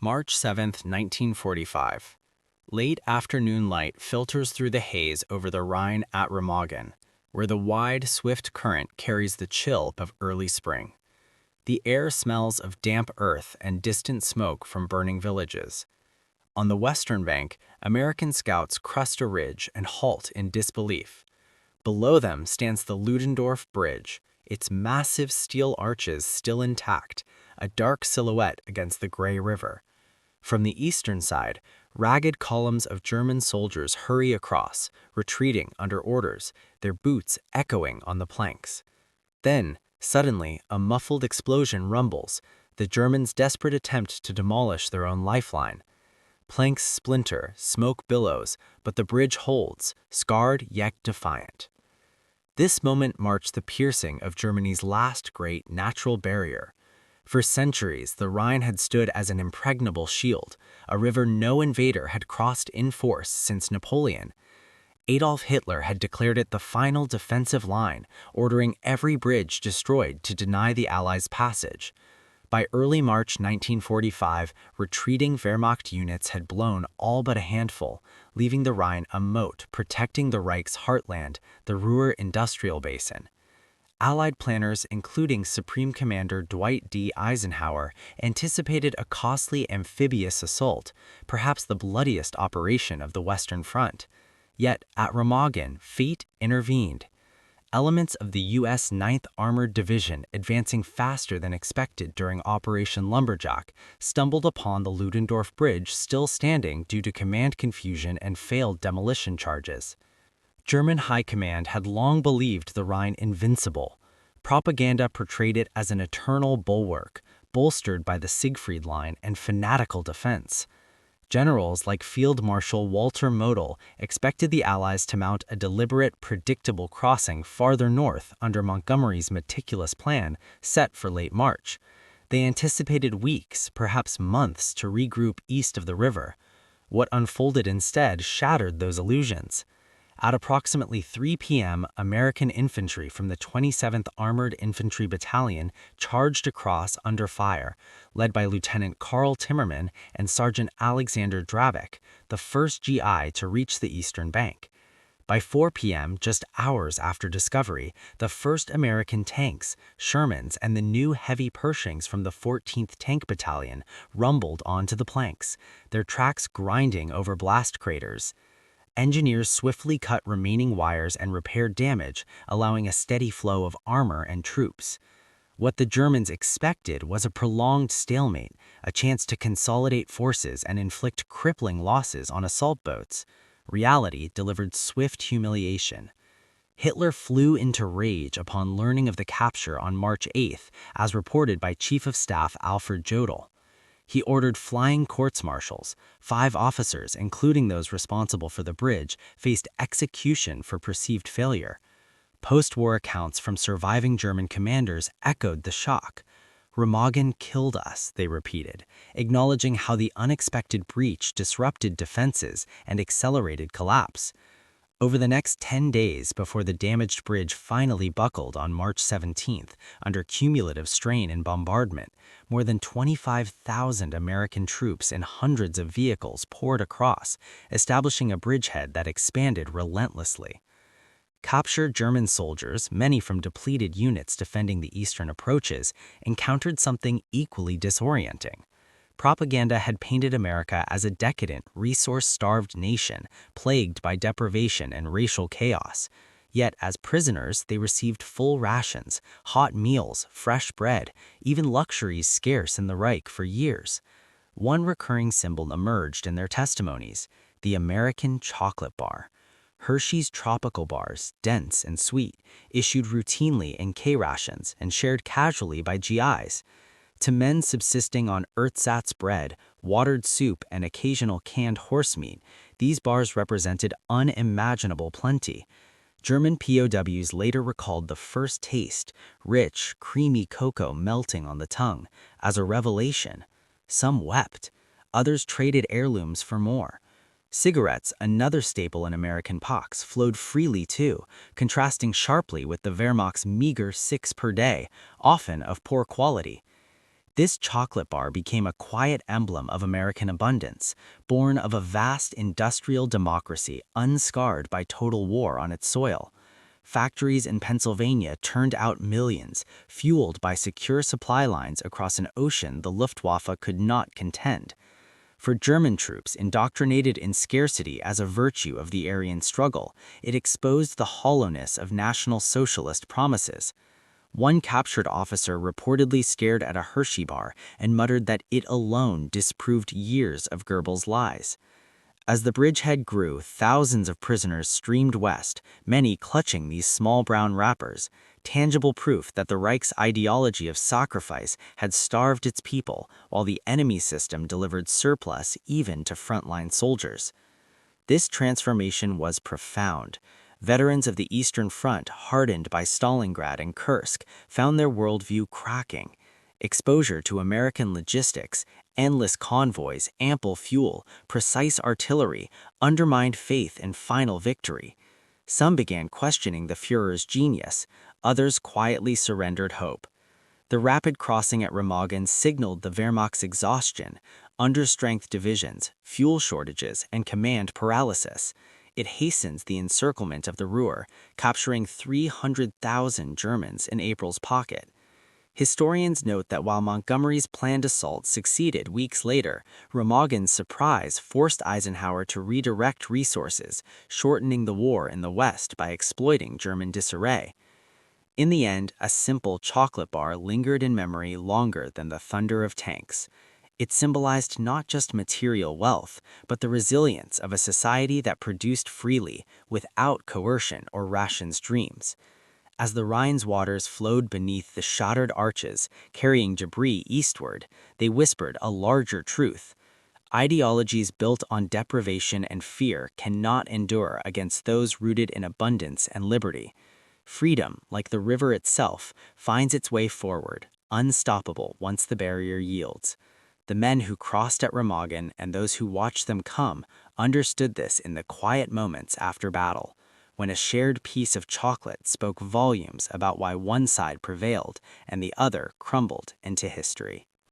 March 7, 1945. Late afternoon light filters through the haze over the Rhine at Remagen, where the wide, swift current carries the chill of early spring. The air smells of damp earth and distant smoke from burning villages. On the western bank, American scouts crest a ridge and halt in disbelief. Below them stands the Ludendorff Bridge, its massive steel arches still intact, a dark silhouette against the gray river. From the eastern side, ragged columns of German soldiers hurry across, retreating under orders, their boots echoing on the planks. Then, suddenly, a muffled explosion rumbles, the Germans' desperate attempt to demolish their own lifeline. Planks splinter, smoke billows, but the bridge holds, scarred yet defiant. This moment marks the piercing of Germany's last great natural barrier. For centuries, the Rhine had stood as an impregnable shield, a river no invader had crossed in force since Napoleon. Adolf Hitler had declared it the final defensive line, ordering every bridge destroyed to deny the Allies passage. By early March 1945, retreating Wehrmacht units had blown all but a handful, leaving the Rhine a moat protecting the Reich's heartland, the Ruhr industrial basin. Allied planners, including Supreme Commander Dwight D. Eisenhower, anticipated a costly amphibious assault, perhaps the bloodiest operation of the Western Front. Yet, at Remagen, fate intervened. Elements of the U.S. 9th Armored Division, advancing faster than expected during Operation Lumberjack, stumbled upon the Ludendorff Bridge still standing due to command confusion and failed demolition charges. German High Command had long believed the Rhine invincible. Propaganda portrayed it as an eternal bulwark, bolstered by the Siegfried Line and fanatical defense. Generals like Field Marshal Walter Model expected the Allies to mount a deliberate, predictable crossing farther north under Montgomery's meticulous plan set for late March. They anticipated weeks, perhaps months, to regroup east of the river. What unfolded instead shattered those illusions. At approximately 3 p.m., American infantry from the 27th Armored Infantry Battalion charged across under fire, led by Lieutenant Karl Timmerman and Sergeant Alexander Dravik, the first GI to reach the eastern bank. By 4 p.m., just hours after discovery, the first American tanks, Shermans, and the new heavy Pershings from the 14th Tank Battalion rumbled onto the planks, their tracks grinding over blast craters. Engineers swiftly cut remaining wires and repaired damage, allowing a steady flow of armor and troops. What the Germans expected was a prolonged stalemate, a chance to consolidate forces and inflict crippling losses on assault boats. Reality delivered swift humiliation. Hitler flew into rage upon learning of the capture on March 8th, as reported by Chief of Staff Alfred Jodl. He ordered flying courts-martials. 5 officers, including those responsible for the bridge, faced execution for perceived failure. Post-war accounts from surviving German commanders echoed the shock. "Remagen killed us," they repeated, acknowledging how the unexpected breach disrupted defenses and accelerated collapse. Over the next 10 days before the damaged bridge finally buckled on March 17th under cumulative strain and bombardment, more than 25,000 American troops in hundreds of vehicles poured across, establishing a bridgehead that expanded relentlessly. Captured German soldiers, many from depleted units defending the eastern approaches, encountered something equally disorienting. Propaganda had painted America as a decadent, resource-starved nation, plagued by deprivation and racial chaos. Yet, as prisoners, they received full rations, hot meals, fresh bread, even luxuries scarce in the Reich for years. One recurring symbol emerged in their testimonies: the American chocolate bar. Hershey's tropical bars, dense and sweet, issued routinely in K-rations and shared casually by GIs. To men subsisting on ersatz bread, watered soup, and occasional canned horse meat, these bars represented unimaginable plenty. German POWs later recalled the first taste, rich, creamy cocoa melting on the tongue, as a revelation. Some wept. Others traded heirlooms for more. Cigarettes, another staple in American pox, flowed freely too, contrasting sharply with the Wehrmacht's meager 6 per day, often of poor quality. This chocolate bar became a quiet emblem of American abundance, born of a vast industrial democracy unscarred by total war on its soil. Factories in Pennsylvania turned out millions, fueled by secure supply lines across an ocean the Luftwaffe could not contend. For German troops indoctrinated in scarcity as a virtue of the Aryan struggle, it exposed the hollowness of National Socialist promises. One captured officer reportedly stared at a Hershey bar and muttered that it alone disproved years of Goebbels' lies. As the bridgehead grew, thousands of prisoners streamed west, many clutching these small brown wrappers, tangible proof that the Reich's ideology of sacrifice had starved its people, while the enemy system delivered surplus even to frontline soldiers. This transformation was profound. Veterans of the Eastern Front, hardened by Stalingrad and Kursk, found their worldview cracking. Exposure to American logistics, endless convoys, ample fuel, precise artillery, undermined faith in final victory. Some began questioning the Führer's genius, others quietly surrendered hope. The rapid crossing at Remagen signaled the Wehrmacht's exhaustion, understrength divisions, fuel shortages, and command paralysis. It hastens the encirclement of the Ruhr, capturing 300,000 Germans in April's pocket. Historians note that while Montgomery's planned assault succeeded weeks later, Remagen's surprise forced Eisenhower to redirect resources, shortening the war in the West by exploiting German disarray. In the end, a simple chocolate bar lingered in memory longer than the thunder of tanks. It symbolized not just material wealth, but the resilience of a society that produced freely, without coercion or rations dreams. As the Rhine's waters flowed beneath the shattered arches, carrying debris eastward, they whispered a larger truth. Ideologies built on deprivation and fear cannot endure against those rooted in abundance and liberty. Freedom, like the river itself, finds its way forward, unstoppable once the barrier yields. The men who crossed at Remagen and those who watched them come understood this in the quiet moments after battle, when a shared piece of chocolate spoke volumes about why one side prevailed and the other crumbled into history.